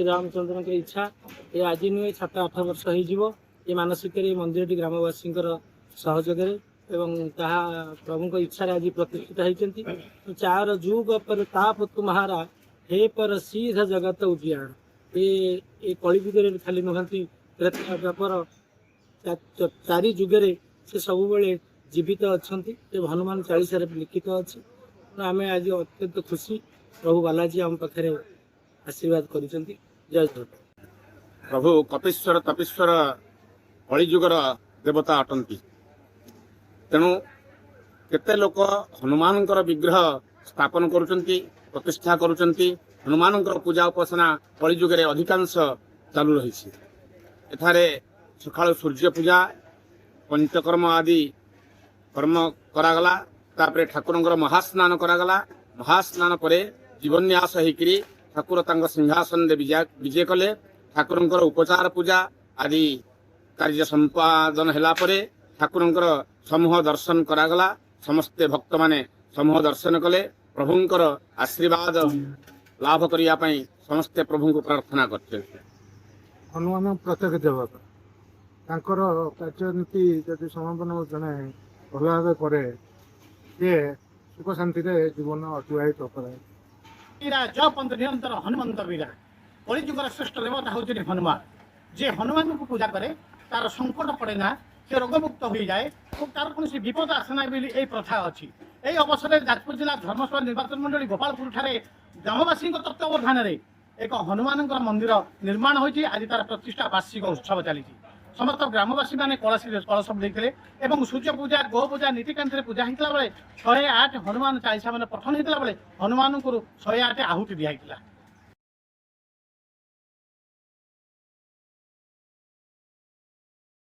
श्री रामचंद्र की इच्छा ये आज नुहे 7-8 वर्ष हो मानसिक मंदिर ग्रामवासी सहयोग प्रभु इच्छा आज प्रतिष्ठित होती चार जुग पर ताप तुम्हारा हे पर सीध जगत उजियार ये कलिजुगे खाली नुहति पर चारि जुगे से सब बड़े जीवित अच्छा हनुमान चालीसा लिखित अच्छी आम आज अत्यंत खुशी प्रभु बालाजी आम पाखे आशीर्वाद कर जय जगन्नाथ। प्रभु कपीश्वर तपीश्वर कलिजुगर देवता अटंती तेणु केते लोक हनुमान विग्रह स्थापन करुचंती प्रतिष्ठा करुचंती हनुमान पूजा उपासना कलिजुगे अधिकांश चालू रही एठारे सकाळ सूर्य पूजा पंचकर्म आदि कर्म करागला तापरे ठाकुरंकर महास्नान करागला महास्नान परे जीवन्यास होकरी ठाकुर तांग सिंहासन दे विजय कले ठाकुरंकर उपचार पूजा आदि कार्य संपादन हेला परे ठाकुरंकर समूह दर्शन करागला समस्ते भक्त माने समूह दर्शन कले प्रभुंकर आशीर्वाद लाभ करिया पई समस्ते प्रभु को प्रार्थना करते। हनुमान प्रत्यक्ष देवता तांकर कार्यनीति जदि समापन जड़े भल भाव कै सी सुख शांति जीवन अतिबाहित करे जपंत निरंतर हनुमंत वीरा कलिजुगर श्रेष्ठ देवता हूँ हनुमान जे हनुमान को पूजा करे तार संकट पड़े ना से रोगमुक्त हो जाए तार कौन विपद आसना ये प्रथा अच्छी यही अवसर में जाजपुर जिला धर्मसभा निर्वाचन मंडली गोपालपुर ठारे ग्रामवासी तत्वावधान एक हनुमान मंदिर निर्माण होती आज तार प्रतिष्ठा वार्षिक उत्सव चली समस्त ग्रामवासी मैंने कलश देते सूर्य पूजा गो पूजा नीतिकांति पूजा होता बेले 108 हनुमान चालीसा मान पठन होता बेले हनुमान को 108 आहुति दिखाई